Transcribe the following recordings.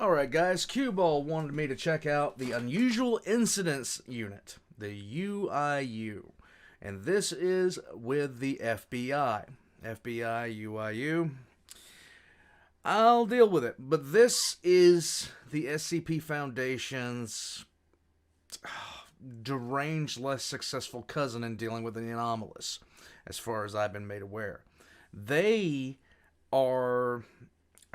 Alright guys, Q-Ball wanted me to check out the Unusual Incidents Unit, the UIU. And this is with the FBI. FBI, UIU. I'll deal with it. But this is the SCP Foundation's deranged, less successful cousin in dealing with the anomalous, as far as I've been made aware. They are...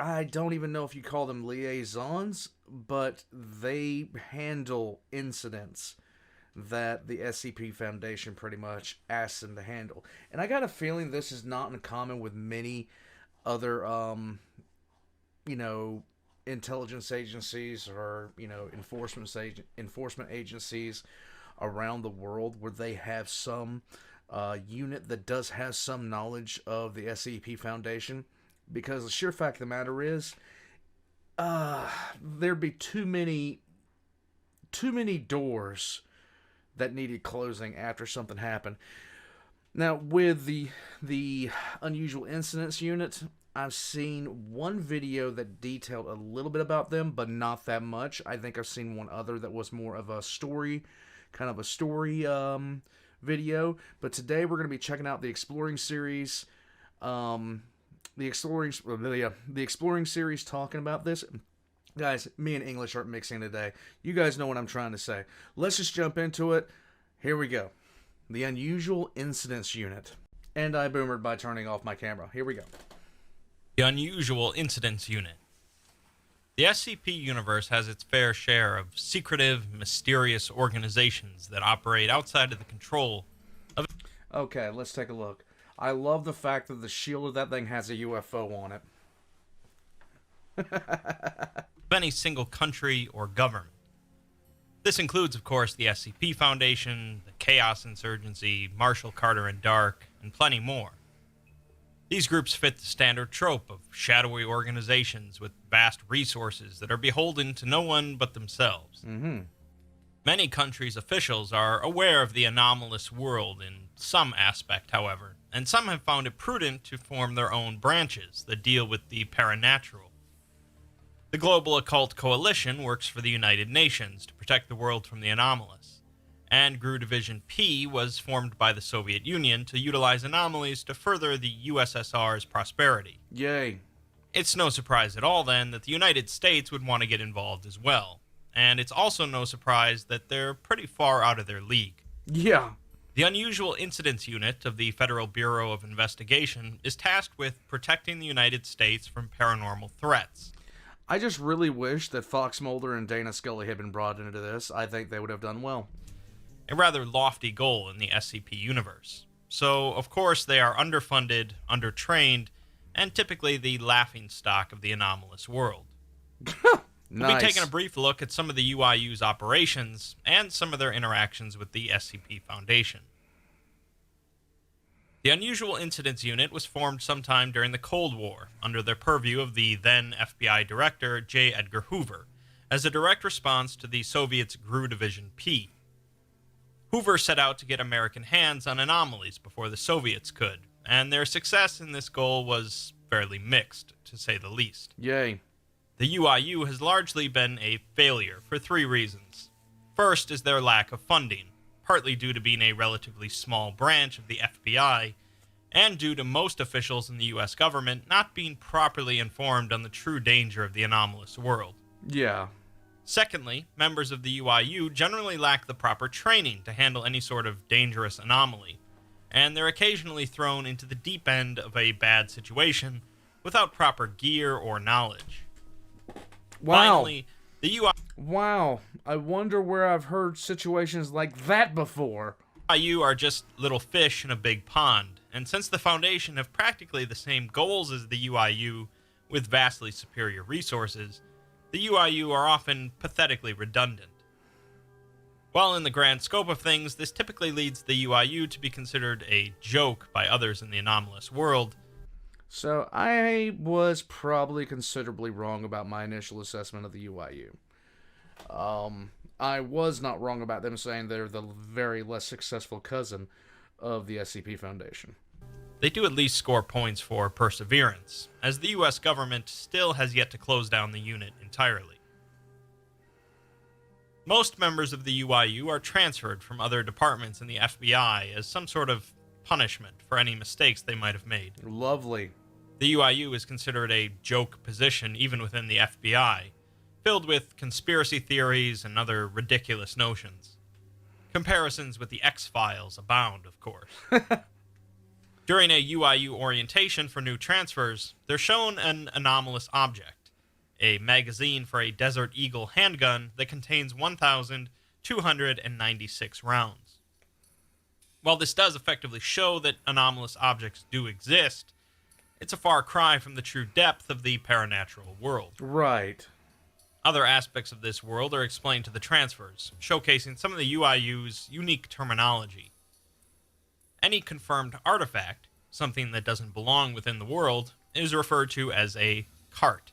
I don't even know if you call them liaisons, but they handle incidents that the SCP Foundation pretty much asks them to handle. And I got a feeling this is not in common with many other, intelligence agencies or, enforcement agencies around the world where they have some unit that does have some knowledge of the SCP Foundation. Because the sheer fact of the matter is, there'd be too many doors that needed closing after something happened. Now, with the Unusual Incidents Unit, I've seen one video that detailed a little bit about them, but not that much. I think I've seen one other that was more of a story, video. But today we're going to be checking out the Exploring series. The Exploring series talking about this. Guys, me and English aren't mixing today. You guys know what I'm trying to say. Let's just jump into it. Here we go. The Unusual Incidents Unit. And I boomered by turning off my camera. Here we go. The Unusual Incidents Unit. The SCP universe has its fair share of secretive, mysterious organizations that operate outside of the control of... Okay, let's take a look. I love the fact that the shield of that thing has a UFO on it. any single country or government. This includes, of course, the SCP Foundation, the Chaos Insurgency, Marshall Carter and Dark, and plenty more. These groups fit the standard trope of shadowy organizations with vast resources that are beholden to no one but themselves. Many countries' officials are aware of the anomalous world in some aspect, however, and some have found it prudent to form their own branches that deal with the paranatural. The Global Occult Coalition works for the United Nations to protect the world from the anomalous, and GRU Division P was formed by the Soviet Union to utilize anomalies to further the USSR's prosperity. Yay. It's no surprise at all, then, that the United States would want to get involved as well, and it's also no surprise that they're pretty far out of their league. Yeah. The Unusual Incidents Unit of the Federal Bureau of Investigation is tasked with protecting the United States from paranormal threats. I just really wish that Fox Mulder and Dana Scully had been brought into this. I think they would have done well. A rather lofty goal in the SCP universe. So, of course, they are underfunded, undertrained, and typically the laughingstock of the anomalous world. Nice. We'll be taking a brief look at some of the UIU's operations and some of their interactions with the SCP Foundation. The Unusual Incidents Unit was formed sometime during the Cold War under the purview of the then FBI Director J. Edgar Hoover as a direct response to the Soviets' GRU Division P. Hoover set out to get American hands on anomalies before the Soviets could, and their success in this goal was fairly mixed, to say the least. Yay. The UIU has largely been a failure for three reasons. First is their lack of funding, partly due to being a relatively small branch of the FBI, and due to most officials in the US government not being properly informed on the true danger of the anomalous world. Yeah. Secondly, members of the UIU generally lack the proper training to handle any sort of dangerous anomaly, and they're occasionally thrown into the deep end of a bad situation without proper gear or knowledge. Wow. Finally, the UIU... Wow. I wonder where I've heard situations like that before. UIU are just little fish in a big pond, and since the Foundation have practically the same goals as the UIU with vastly superior resources, the UIU are often pathetically redundant. While in the grand scope of things, this typically leads the UIU to be considered a joke by others in the anomalous world. So I was probably considerably wrong about my initial assessment of the UIU. I was not wrong about them saying they're the very less successful cousin of the SCP Foundation. They do at least score points for perseverance, as the US government still has yet to close down the unit entirely. Most members of the UIU are transferred from other departments in the FBI as some sort of punishment for any mistakes they might have made. Lovely. The UIU is considered a joke position even within the FBI, filled with conspiracy theories and other ridiculous notions. Comparisons with the X-Files abound, of course. During a UIU orientation for new transfers, they're shown an anomalous object, a magazine for a Desert Eagle handgun that contains 1,296 rounds. While this does effectively show that anomalous objects do exist, it's a far cry from the true depth of the paranatural world. Right. Other aspects of this world are explained to the transfers, showcasing some of the UIU's unique terminology. Any confirmed artifact, something that doesn't belong within the world, is referred to as a cart,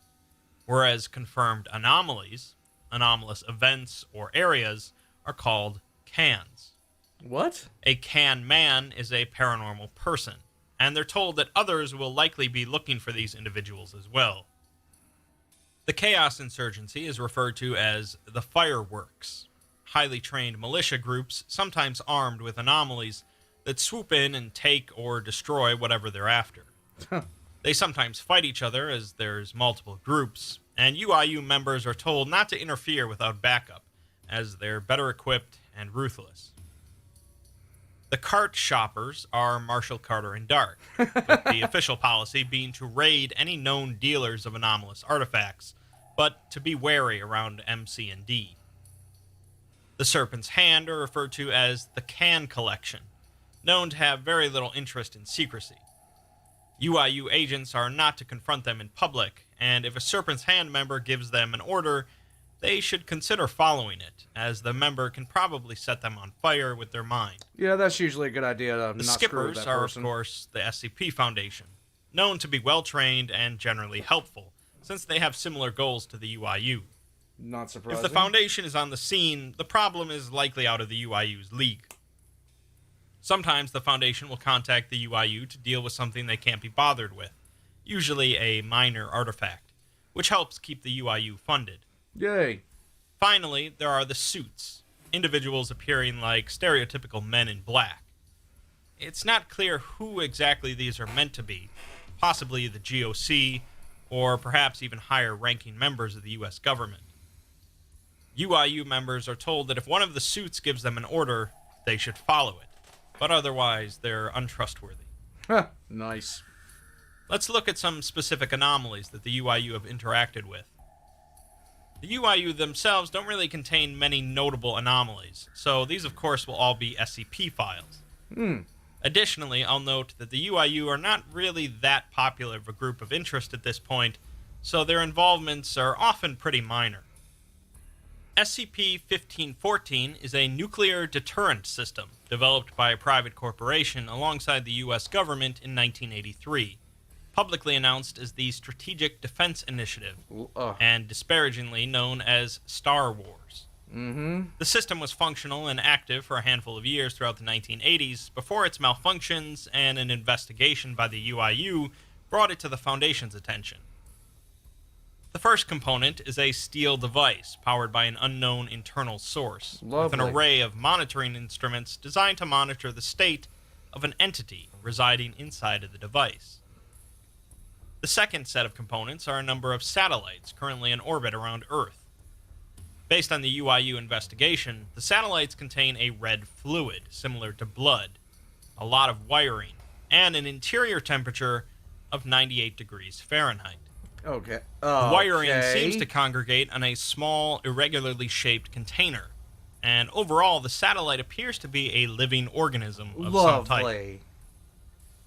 whereas confirmed anomalies, anomalous events, or areas are called cans. What? A can man is a paranormal person, and they're told that others will likely be looking for these individuals as well. The Chaos Insurgency is referred to as the Fireworks, highly trained militia groups, sometimes armed with anomalies, that swoop in and take or destroy whatever they're after. They sometimes fight each other as there's multiple groups, and UIU members are told not to interfere without backup, as they're better equipped and ruthless. The cart shoppers are Marshall, Carter, and Dark, with the official policy being to raid any known dealers of anomalous artifacts, but to be wary around MC and D. The Serpent's Hand are referred to as the Can Collection, known to have very little interest in secrecy. UIU agents are not to confront them in public, and if a Serpent's Hand member gives them an order, they should consider following it, as the member can probably set them on fire with their mind. Yeah, that's usually a good idea to The not screw with Skippers that are, person. of course, the SCP Foundation, known to be well-trained and generally helpful, since they have similar goals to the UIU. Not surprising. If the Foundation is on the scene, the problem is likely out of the UIU's league. Sometimes the Foundation will contact the UIU to deal with something they can't be bothered with, usually a minor artifact, which helps keep the UIU funded. Yay. Finally, there are the Suits, individuals appearing like stereotypical men in black. It's not clear who exactly these are meant to be, possibly the GOC, or perhaps even higher-ranking members of the U.S. government. UIU members are told that if one of the Suits gives them an order, they should follow it, but otherwise they're untrustworthy. Nice. Let's look at some specific anomalies that the UIU have interacted with. The UIU themselves don't really contain many notable anomalies, so these of course will all be SCP files. Additionally, I'll note that the UIU are not really that popular of a group of interest at this point, so their involvements are often pretty minor. SCP-1514 is a nuclear deterrent system developed by a private corporation alongside the U.S. government in 1983, publicly announced as the Strategic Defense Initiative, and disparagingly known as Star Wars. The system was functional and active for a handful of years throughout the 1980s before its malfunctions and an investigation by the UIU brought it to the Foundation's attention. The first component is a steel device powered by an unknown internal source, with an array of monitoring instruments designed to monitor the state of an entity residing inside of the device. The second set of components are a number of satellites currently in orbit around Earth. Based on the UIU investigation, the satellites contain a red fluid similar to blood, a lot of wiring, and an interior temperature of 98 degrees Fahrenheit. Okay. The wiring seems to congregate on a small, irregularly shaped container, and overall the satellite appears to be a living organism of some type.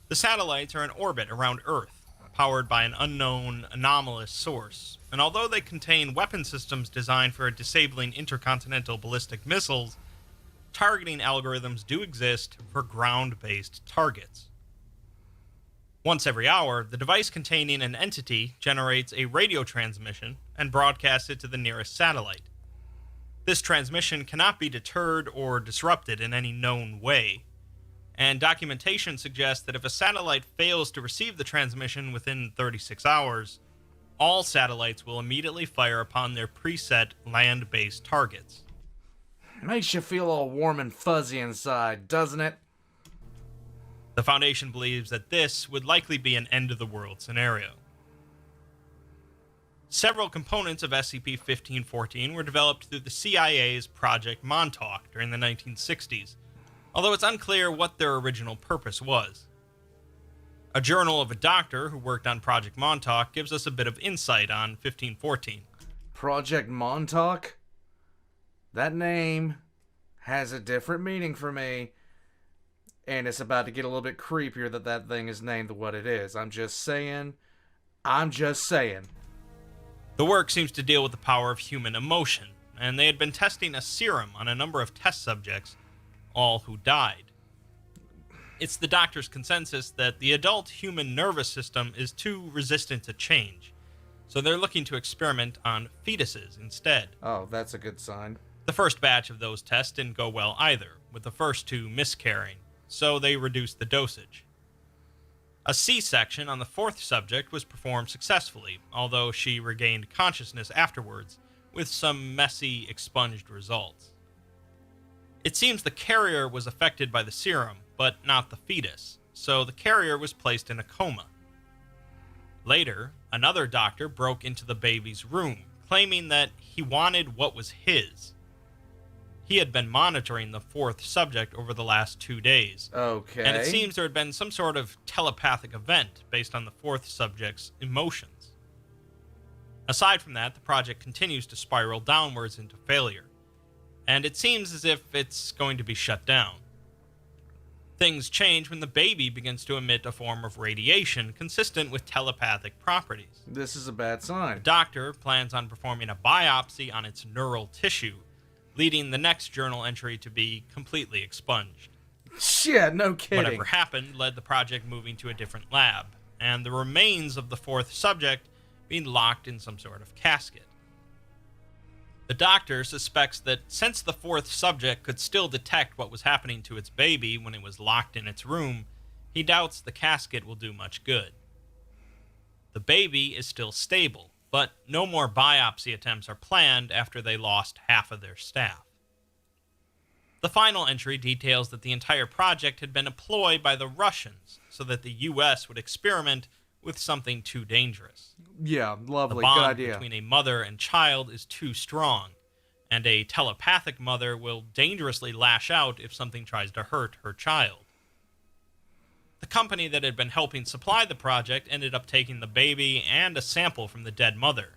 The satellites are in orbit around Earth, powered by an unknown, anomalous source, and although they contain weapon systems designed for disabling intercontinental ballistic missiles, targeting algorithms do exist for ground-based targets. Once every hour, the device containing an entity generates a radio transmission and broadcasts it to the nearest satellite. This transmission cannot be deterred or disrupted in any known way, and documentation suggests that if a satellite fails to receive the transmission within 36 hours, all satellites will immediately fire upon their preset land-based targets. Makes you feel all warm and fuzzy inside, doesn't it? The Foundation believes that this would likely be an end-of-the-world scenario. Several components of SCP-1514 were developed through the CIA's Project Montauk during the 1960s, although it's unclear what their original purpose was. A journal of a doctor who worked on Project Montauk gives us a bit of insight on 1514. Project Montauk? That name has a different meaning for me, and it's about to get a little bit creepier that thing is named what it is. I'm just saying. The work seems to deal with the power of human emotion, and they had been testing a serum on a number of test subjects, all who died. It's the doctor's consensus that the adult human nervous system is too resistant to change, so they're looking to experiment on fetuses instead. Oh, that's a good sign. The first batch of those tests didn't go well either, with the first two miscarrying, so they reduced the dosage. A C-section on the fourth subject was performed successfully, although she regained consciousness afterwards, with some messy, expunged results. It seems the carrier was affected by the serum, but not the fetus, so the carrier was placed in a coma. Later, another doctor broke into the baby's room, claiming that he wanted what was his. He had been monitoring the fourth subject over the last 2 days. Okay. And it seems there had been some sort of telepathic event based on the fourth subject's emotions. Aside from that, the project continues to spiral downwards into failure, and it seems as if it's going to be shut down. Things change when the baby begins to emit a form of radiation consistent with telepathic properties. This is a bad The sign. doctor plans on performing a biopsy on its neural tissue, leading the next journal entry to be completely expunged. Shit, no kidding. Whatever happened led the project moving to a different lab, and the remains of the fourth subject being locked in some sort of casket. The doctor suspects that since the fourth subject could still detect what was happening to its baby when it was locked in its room, he doubts the casket will do much good. The baby is still stable, but no more biopsy attempts are planned after they lost half of their staff. The final entry details that the entire project had been employed by the Russians so that the U.S. would experiment with something too dangerous. Yeah, The lovely. Good bond idea. between a mother and child is too strong, and a telepathic mother will dangerously lash out if something tries to hurt her child. The company that had been helping supply the project ended up taking the baby and a sample from the dead mother,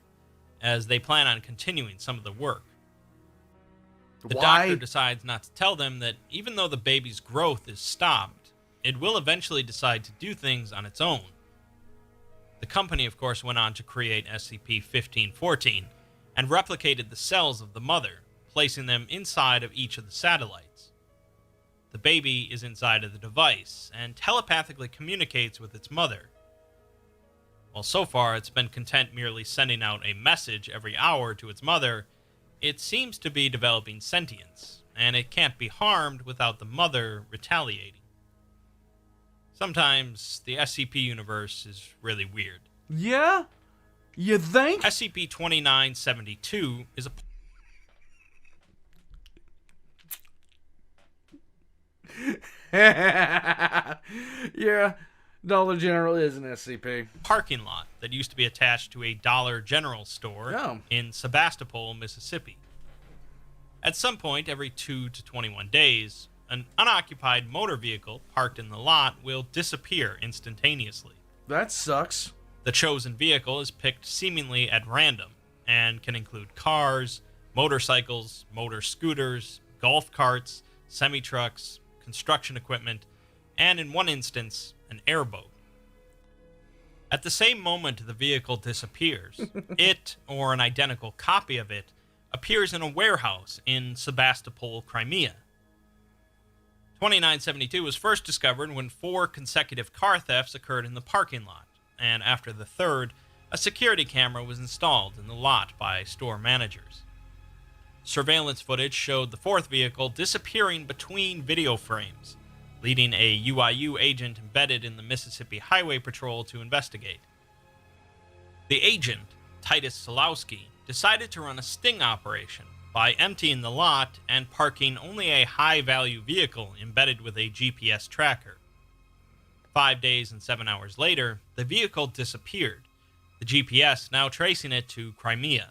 as they plan on continuing some of the work. The doctor decides not to tell them that even though the baby's growth is stopped, it will eventually decide to do things on its own. The company, of course, went on to create SCP-1514 and replicated the cells of the mother, placing them inside of each of the satellites. The baby is inside of the device and telepathically communicates with its mother. While so far it's been content merely sending out a message every hour to its mother, it seems to be developing sentience, and it can't be harmed without the mother retaliating. Sometimes the SCP universe is really weird. Yeah? You think? SCP-2972 is a... Yeah, Dollar General is an SCP. parking lot that used to be attached to a Dollar General store Oh. in Sebastopol, Mississippi. At some point every 2 to 21 days, an unoccupied motor vehicle parked in the lot will disappear instantaneously. That sucks. The chosen vehicle is picked seemingly at random and can include cars, motorcycles, motor scooters, golf carts, semi-trucks, construction equipment, and in one instance, an airboat. At the same moment the vehicle disappears, it, or an identical copy of it, appears in a warehouse in Sebastopol, Crimea. 2972 was first discovered when 4 consecutive car thefts occurred in the parking lot, and after the third, a security camera was installed in the lot by store managers. Surveillance footage showed the fourth vehicle disappearing between video frames, leading a UIU agent embedded in the Mississippi Highway Patrol to investigate. The agent, Titus Solowski, decided to run a sting operation by emptying the lot and parking only a high-value vehicle embedded with a GPS tracker. 5 days and 7 hours later, the vehicle disappeared, the GPS now tracing it to Crimea.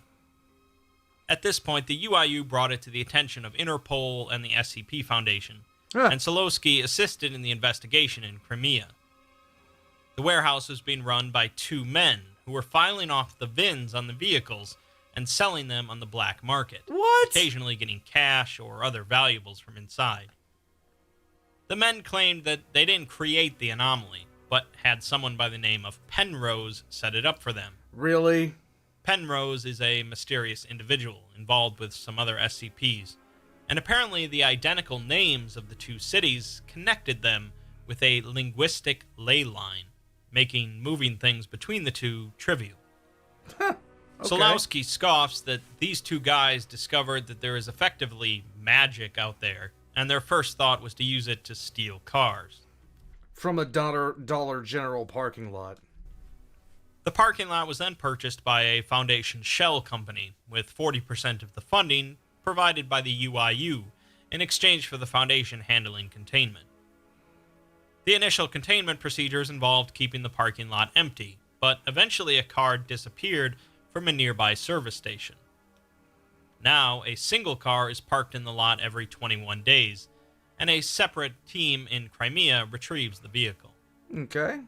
At this point, the UIU brought it to the attention of Interpol and the SCP Foundation, and Solowski assisted in the investigation in Crimea. The warehouse was being run by 2 men who were filing off the VINs on the vehicles and selling them on the black market, occasionally getting cash or other valuables from inside. The men claimed that they didn't create the anomaly, but had someone by the name of Penrose set it up for them. Really? Penrose is a mysterious individual involved with some other SCPs, and apparently the identical names of the 2 cities connected them with a linguistic ley line, making moving things between the 2 trivial. Okay. Solowski scoffs that these 2 guys discovered that there is effectively magic out there, and their first thought was to use it to steal cars. From a Dollar General parking lot. The parking lot was then purchased by a Foundation shell company, with 40% of the funding provided by the UIU in exchange for the Foundation handling containment. The initial containment procedures involved keeping the parking lot empty, but eventually a car disappeared from a nearby service station. Now, a single car is parked in the lot every 21 days, and a separate team in Crimea retrieves the vehicle. Okay.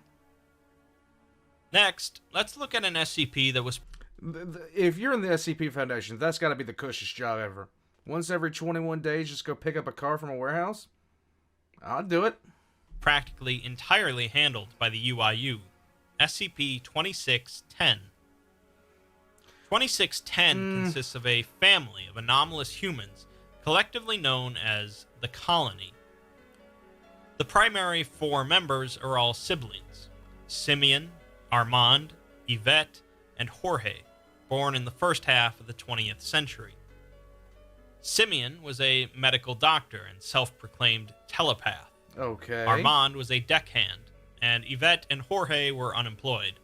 Next, let's look at an SCP that was... If you're in the SCP Foundation, that's got to be the cushest job ever. Once every 21 days, just go pick up a car from a warehouse? I'll do it. Practically entirely handled by the UIU, SCP-2610. 2610 consists of a family of anomalous humans, collectively known as The Colony. The primary 4 members are all siblings: Simeon, Armand, Yvette, and Jorge, born in the first half of the 20th century. Simeon was a medical doctor and self-proclaimed telepath. Okay. Armand was a deckhand, and Yvette and Jorge were unemployed.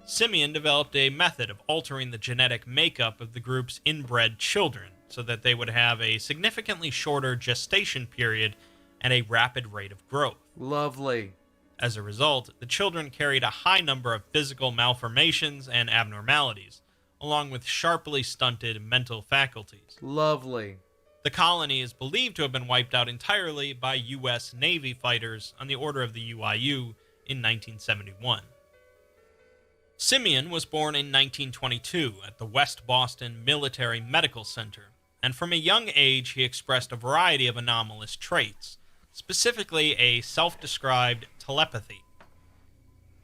Simeon developed a method of altering the genetic makeup of the group's inbred children so that they would have a significantly shorter gestation period and a rapid rate of growth. Lovely. As a result, the children carried a high number of physical malformations and abnormalities, along with sharply stunted mental faculties. Lovely. The colony is believed to have been wiped out entirely by U.S. Navy fighters on the order of the UIU in 1971. Simeon was born in 1922 at the West Boston Military Medical Center, and from a young age he expressed a variety of anomalous traits, specifically a self-described telepathy.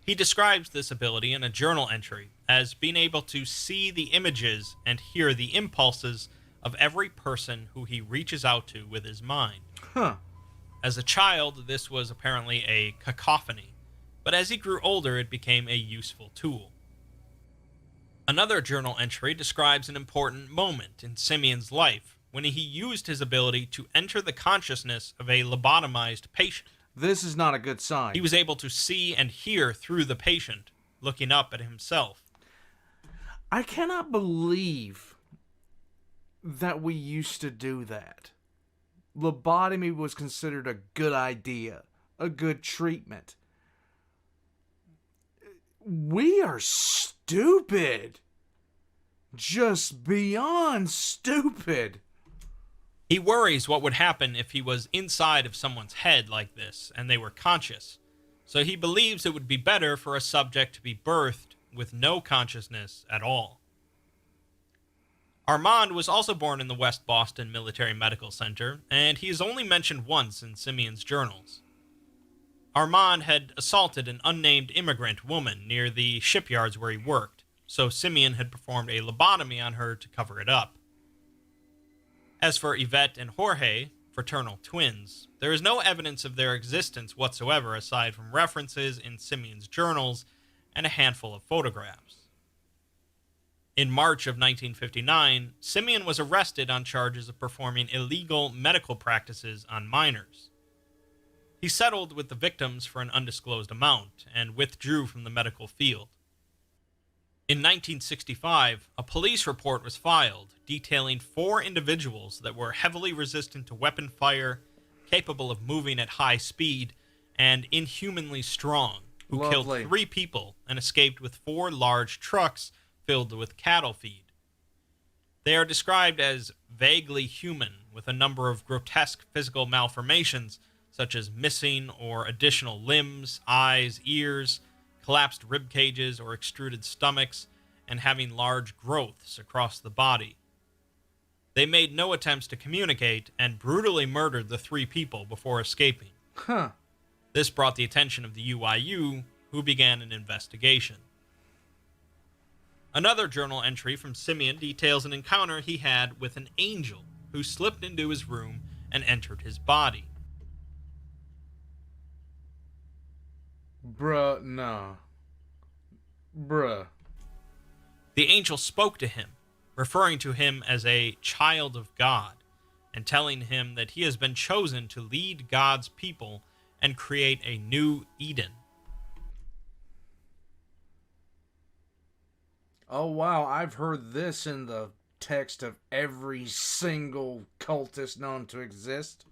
He describes this ability in a journal entry as being able to see the images and hear the impulses of every person who he reaches out to with his mind. Huh. As a child, this was apparently a cacophony, but as he grew older, it became a useful tool. Another journal entry describes an important moment in Simeon's life when he used his ability to enter the consciousness of a lobotomized patient. This is not a good sign. He was able to see and hear through the patient, looking up at himself. I cannot believe that we used to do that. Lobotomy was considered a good idea, a good treatment. We are stupid. Just beyond stupid. He worries what would happen if he was inside of someone's head like this and they were conscious. So he believes it would be better for a subject to be birthed with no consciousness at all. Armand was also born in the West Boston Military Medical Center, and he is only mentioned once in Simeon's journals. Armand had assaulted an unnamed immigrant woman near the shipyards where he worked, so Simeon had performed a lobotomy on her to cover it up. As for Yvette and Jorge, fraternal twins, there is no evidence of their existence whatsoever aside from references in Simeon's journals and a handful of photographs. In March of 1959, Simeon was arrested on charges of performing illegal medical practices on minors. He settled with the victims for an undisclosed amount and withdrew from the medical field. In 1965, a police report was filed detailing 4 individuals that were heavily resistant to weapon fire, capable of moving at high speed, and inhumanly strong, who killed Lovely. 3 people and escaped with 4 large trucks filled with cattle feed. They are described as vaguely human, with a number of grotesque physical malformations, such as missing or additional limbs, eyes, ears, collapsed rib cages or extruded stomachs, and having large growths across the body. They made no attempts to communicate and brutally murdered the 3 people before escaping. Huh. This brought the attention of the UIU, who began an investigation. Another journal entry from Simeon details an encounter he had with an angel who slipped into his room and entered his body. Bruh, nah. Bruh. The angel spoke to him, referring to him as a child of God, and telling him that he has been chosen to lead God's people and create a new Eden. Oh, wow. I've heard this in the text of every single cultist known to exist.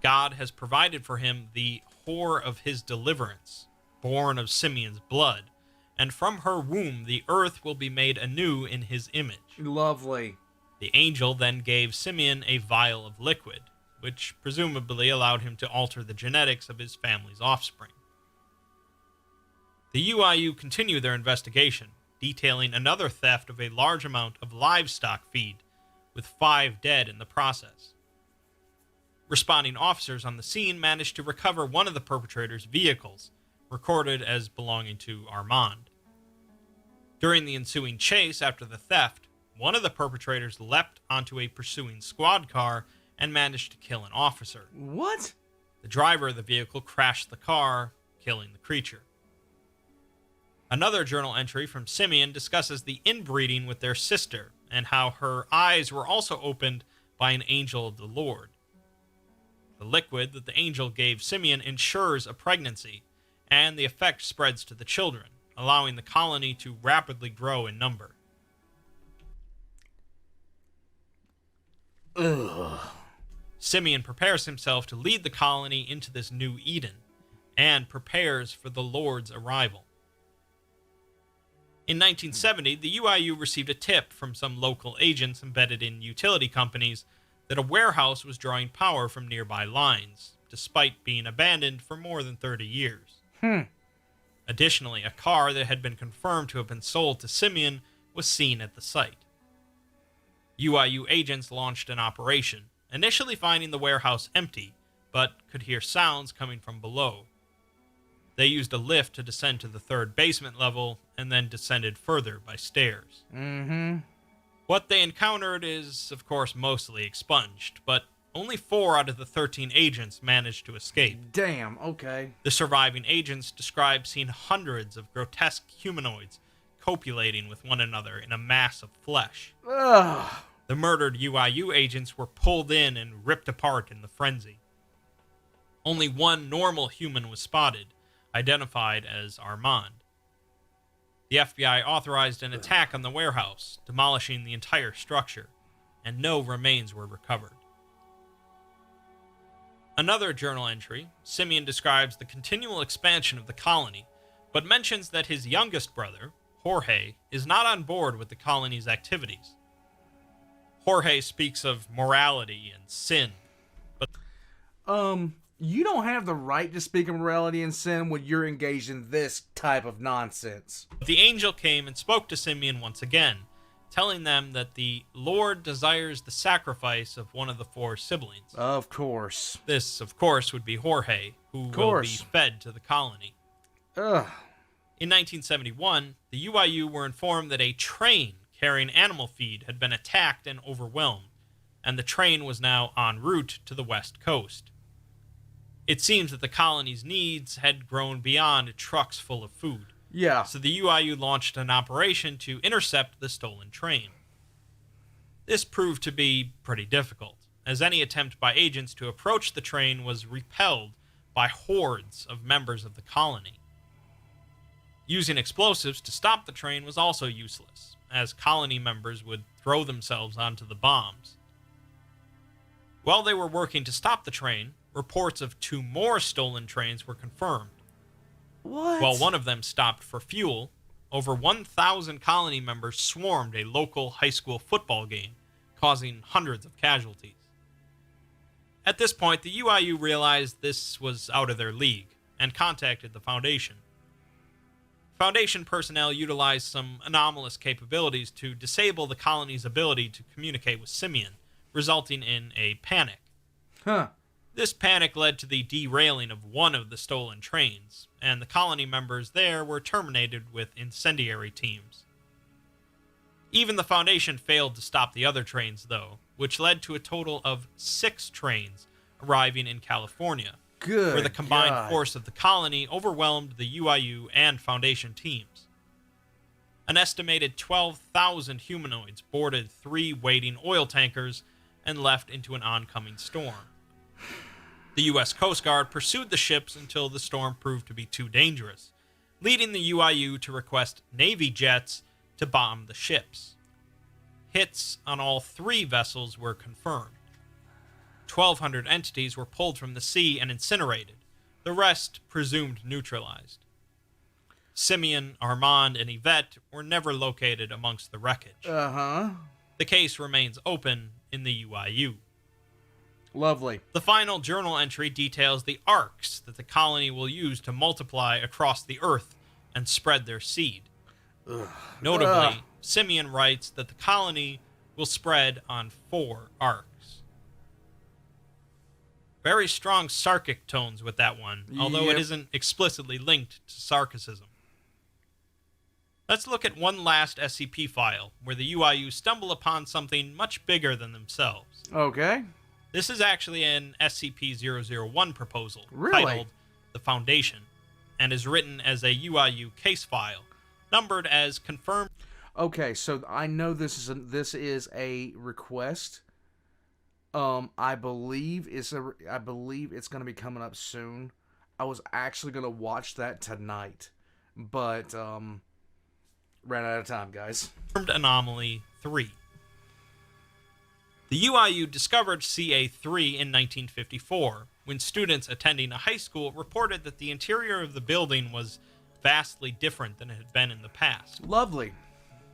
God has provided for him the whore of his deliverance, born of Simeon's blood, and from her womb the earth will be made anew in his image. Lovely. The angel then gave Simeon a vial of liquid, which presumably allowed him to alter the genetics of his family's offspring. The UIU continued their investigation, detailing another theft of a large amount of livestock feed, with 5 dead in the process. Responding officers on the scene managed to recover one of the perpetrators' vehicles, recorded as belonging to Armand. During the ensuing chase after the theft, one of the perpetrators leapt onto a pursuing squad car and managed to kill an officer. What? The driver of the vehicle crashed the car, killing the creature. Another journal entry from Simeon discusses the inbreeding with their sister and how her eyes were also opened by an angel of the Lord. The liquid that the angel gave Simeon ensures a pregnancy, and the effect spreads to the children, allowing the colony to rapidly grow in number. Ugh. Simeon prepares himself to lead the colony into this new Eden, and prepares for the Lord's arrival. In 1970, the UIU received a tip from some local agents embedded in utility companies that a warehouse was drawing power from nearby lines, despite being abandoned for more than 30 years. Additionally, a car that had been confirmed to have been sold to Simeon was seen at the site. UIU agents launched an operation, initially finding the warehouse empty, but could hear sounds coming from below. They used a lift to descend to the 3rd basement level, and then descended further by stairs. What they encountered is, of course, mostly expunged, but only 4 out of the 13 agents managed to escape. Damn, okay. The surviving agents described seeing hundreds of grotesque humanoids copulating with one another in a mass of flesh. Ugh. The murdered UIU agents were pulled in and ripped apart in the frenzy. Only one normal human was spotted, identified as Armand. The FBI authorized an attack on the warehouse, demolishing the entire structure, and no remains were recovered. Another journal entry, Simeon describes the continual expansion of the colony, but mentions that his youngest brother, Jorge, is not on board with the colony's activities. Jorge speaks of morality and sin, but you don't have the right to speak of morality and sin when you're engaged in this type of nonsense. the angel came and spoke to Simeon once again, telling them that the Lord desires the sacrifice of one of the 4 siblings. Of course. This, of course, would be Jorge, who will be fed to the colony. Ugh. In 1971, the UIU were informed that a train carrying animal feed had been attacked and overwhelmed, and the train was now en route to the west coast. It seems that the colony's needs had grown beyond trucks full of food. Yeah. So the UIU launched an operation to intercept the stolen train. This proved to be pretty difficult, as any attempt by agents to approach the train was repelled by hordes of members of the colony. Using explosives to stop the train was also useless, as colony members would throw themselves onto the bombs. While they were working to stop the train, reports of 2 more stolen trains were confirmed. What? While one of them stopped for fuel, over 1,000 colony members swarmed a local high school football game, causing hundreds of casualties. At this point, the UIU realized this was out of their league and contacted the Foundation. Foundation personnel utilized some anomalous capabilities to disable the colony's ability to communicate with Simeon, resulting in a panic. Huh. This panic led to the derailing of one of the stolen trains, and the colony members there were terminated with incendiary teams. Even the Foundation failed to stop the other trains, though, which led to a total of 6 trains arriving in California, Good where the combined God. force of the colony overwhelmed the UIU and Foundation teams. An estimated 12,000 humanoids boarded 3 waiting oil tankers and left into an oncoming storm. The U.S. Coast Guard pursued the ships until the storm proved to be too dangerous, leading the UIU to request Navy jets to bomb the ships. Hits on all 3 vessels were confirmed. 1,200 entities were pulled from the sea and incinerated, the rest presumed neutralized. Simeon, Armand, and Yvette were never located amongst the wreckage. Uh-huh. The case remains open in the UIU. Lovely. The final journal entry details the arcs that the colony will use to multiply across the earth and spread their seed. Ugh. Notably, Ugh. Simeon writes that the colony will spread on 4 arcs. Very strong sarkic tones with that one, although Yep. it isn't explicitly linked to sarcasm. Let's look at one last SCP file, where the UIU stumble upon something much bigger than themselves. Okay. This is actually an SCP-001 proposal, Really? titled The Foundation, and is written as a UIU case file, numbered as confirmed. Okay, so I know this is a request. I believe it's going to be coming up soon. I was actually going to watch that tonight, but ran out of time, guys. Anomaly 3. The UIU discovered CA-3 in 1954, when students attending a high school reported that the interior of the building was vastly different than it had been in the past. Lovely.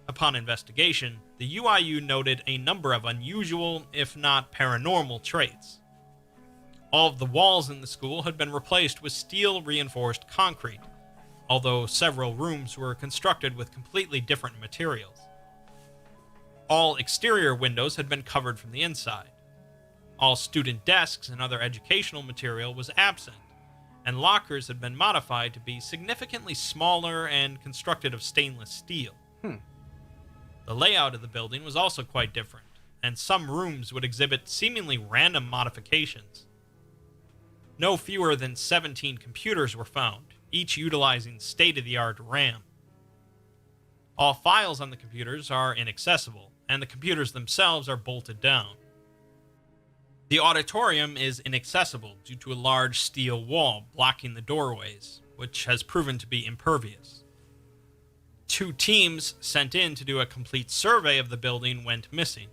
Upon investigation, the UIU noted a number of unusual, if not paranormal, traits. All of the walls in the school had been replaced with steel-reinforced concrete, although several rooms were constructed with completely different materials. All exterior windows had been covered from the inside. All student desks and other educational material was absent, and lockers had been modified to be significantly smaller and constructed of stainless steel. The layout of the building was also quite different, and some rooms would exhibit seemingly random modifications. No fewer than 17 computers were found, each utilizing state-of-the-art RAM. All files on the computers are inaccessible, and the computers themselves are bolted down. The auditorium is inaccessible due to a large steel wall blocking the doorways, which has proven to be impervious. 2 teams sent in to do a complete survey of the building went missing.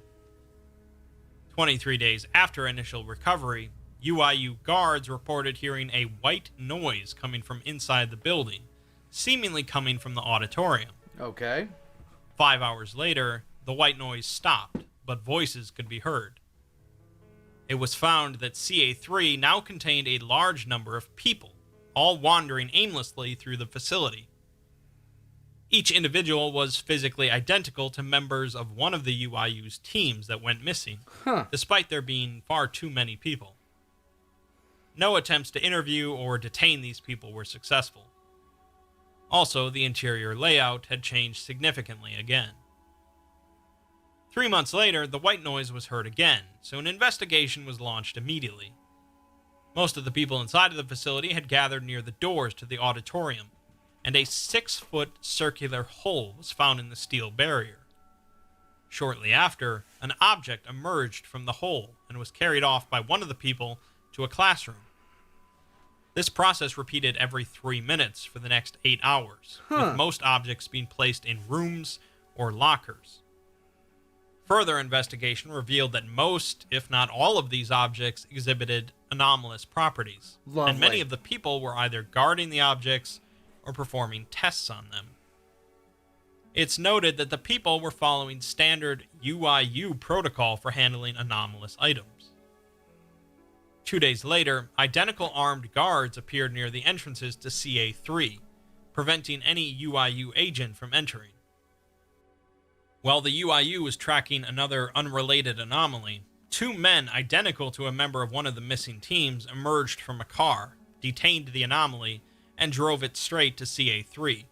23 days after initial recovery, UIU guards reported hearing a white noise coming from inside the building, seemingly coming from the auditorium. Okay. 5 hours later, the white noise stopped, but voices could be heard. It was found that CA-3 now contained a large number of people, all wandering aimlessly through the facility. Each individual was physically identical to members of one of the UIU's teams that went missing, despite there being far too many people. No attempts to interview or detain these people were successful. Also, the interior layout had changed significantly again. 3 months later, the white noise was heard again, so an investigation was launched immediately. Most of the people inside of the facility had gathered near the doors to the auditorium, and a 6-foot circular hole was found in the steel barrier. Shortly after, an object emerged from the hole and was carried off by one of the people to a classroom. This process repeated every 3 minutes for the next 8 hours, with most objects being placed in rooms or lockers. Further investigation revealed that most, if not all of these objects exhibited anomalous properties, Lovely. and many of the people were either guarding the objects or performing tests on them. It's noted that the people were following standard UIU protocol for handling anomalous items. 2 days later, identical armed guards appeared near the entrances to CA3, preventing any UIU agent from entering. While the UIU was tracking another unrelated anomaly, 2 men identical to a member of one of the missing teams emerged from a car, detained the anomaly, and drove it straight to CA3.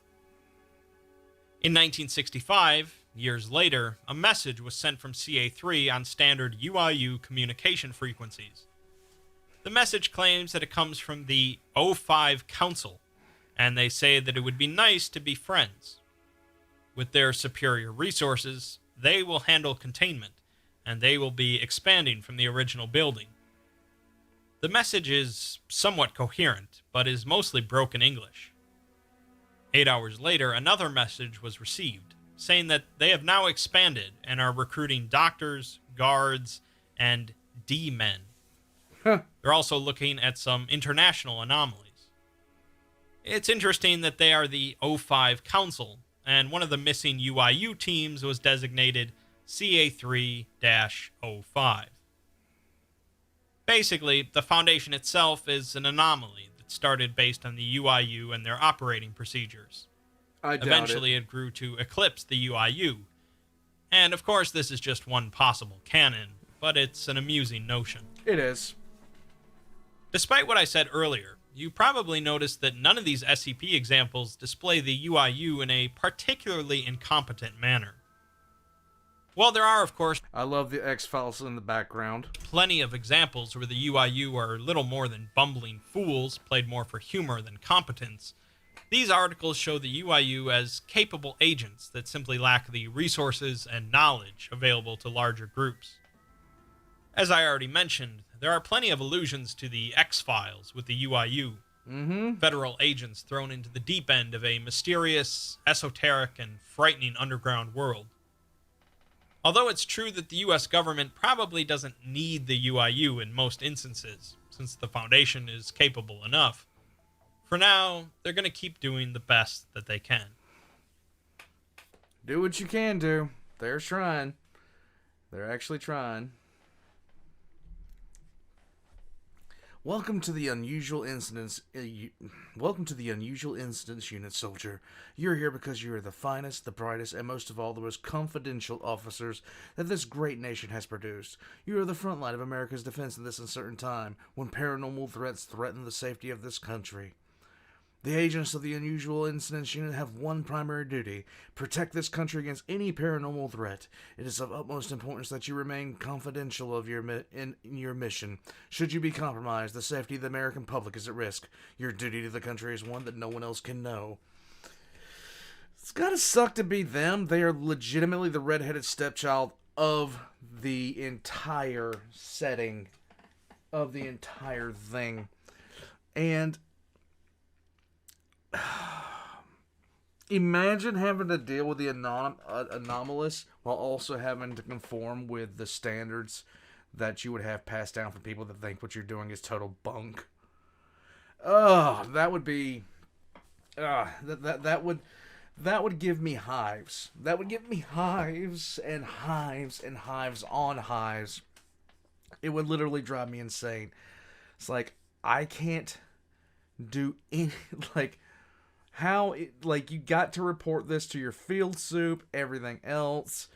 In 1965, years later, a message was sent from CA3 on standard UIU communication frequencies. The message claims that it comes from the O5 Council, and they say that it would be nice to be friends. With their superior resources, they will handle containment, and they will be expanding from the original building. The message is somewhat coherent, but is mostly broken English. 8 hours later, another message was received, saying that they have now expanded and are recruiting doctors, guards, and D-men. They're also looking at some international anomalies. It's interesting that they are the O5 Council, and one of the missing UIU teams was designated CA3-05. Basically, the Foundation itself is an anomaly that started based on the UIU and their operating procedures. I doubt Eventually, it grew to eclipse the UIU. And of course, this is just one possible canon, but it's an amusing notion. It is. Despite what I said earlier, you probably noticed that none of these SCP examples display the UIU in a particularly incompetent manner. While there are, of course, I love the X-Files in the background. plenty of examples where the UIU are little more than bumbling fools, played more for humor than competence, these articles show the UIU as capable agents that simply lack the resources and knowledge available to larger groups. As I already mentioned, there are plenty of allusions to the X-Files with the UIU, federal agents thrown into the deep end of a mysterious, esoteric, and frightening underground world. Although it's true that the US government probably doesn't need the UIU in most instances, since the Foundation is capable enough, for now, they're going to keep doing the best that they can. Do what you can do. They're trying. They're actually trying. Welcome to the Unusual Incidents. Welcome to the Unusual Incidents Unit, soldier. You're here because you are the finest, the brightest, and most of all, the most confidential officers that this great nation has produced. You are the front line of America's defense in this uncertain time, when paranormal threats threaten the safety of this country. The agents of the Unusual Incidents Unit have one primary duty: protect this country against any paranormal threat. It is of utmost importance that you remain confidential of in your mission. Should you be compromised, the safety of the American public is at risk. Your duty to the country is one that no one else can know. It's gotta suck to be them. They are legitimately the redheaded stepchild of the entire setting, of the entire thing. And imagine having to deal with the anomalous while also having to conform with the standards that you would have passed down from people that think what you're doing is total bunk. That would be that would give me hives. That would give me hives and hives and hives on hives. It would literally drive me insane. It's like I can't do any you got to report this to your field soup, everything else,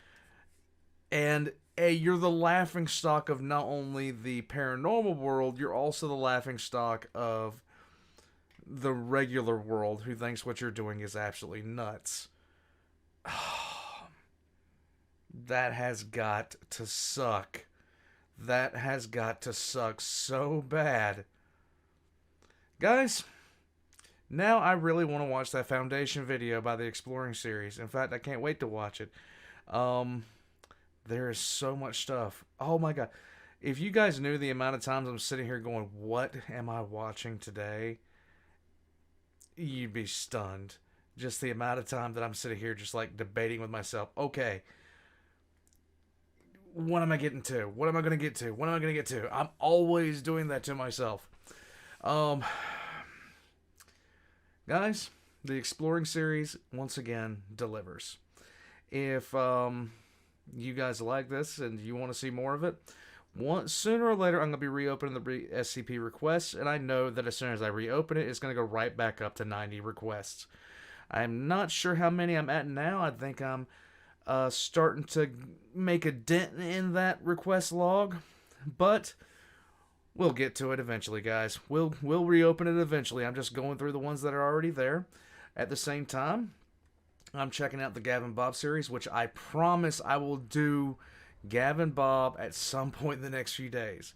and you're the laughingstock of not only the paranormal world, you're also the laughingstock of the regular world, who thinks what you're doing is absolutely nuts. That has got to suck. That has got to suck so bad. Guys, now I really want to watch that Foundation video by the Exploring series. In fact, I can't wait to watch it. There is so much stuff. Oh my god. If you guys knew the amount of times I'm sitting here going, what am I watching today? You'd be stunned. Just the amount of time that I'm sitting here just like debating with myself. Okay, what am I getting to? What am I going to get to? What am I going to get to? I'm always doing that to myself. Um, Guys, the Exploring series, once again, delivers. If you guys like this and you want to see more of it, sooner or later, I'm going to be reopening the SCP requests, and I know that as soon as I reopen it, it's going to go right back up to 90 requests. I'm not sure how many I'm at now. I think I'm starting to make a dent in that request log, but we'll get to it eventually, guys. We'll reopen it eventually. I'm just going through the ones that are already there. At the same time, I'm checking out the Gavin Bob series, which I promise I will do Gavin Bob at some point in the next few days.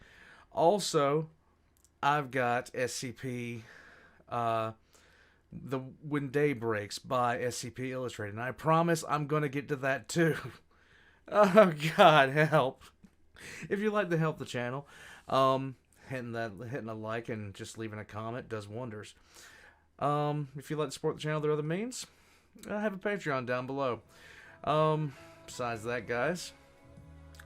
Also, I've got SCP The When Day Breaks by SCP Illustrated, and I promise I'm going to get to that too. Oh God, help. If you'd like to help the channel, hitting a like and just leaving a comment does wonders. If you'd like to support the channel, there are other means. I have a Patreon down below. Besides that, guys,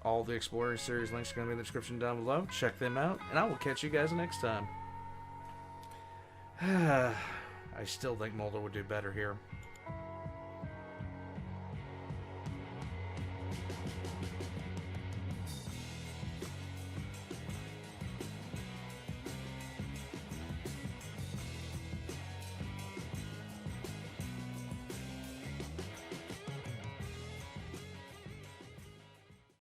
all the Explorer series links are going to be in the description down below. Check them out, and I will catch you guys next time. I still think Mulder would do better here.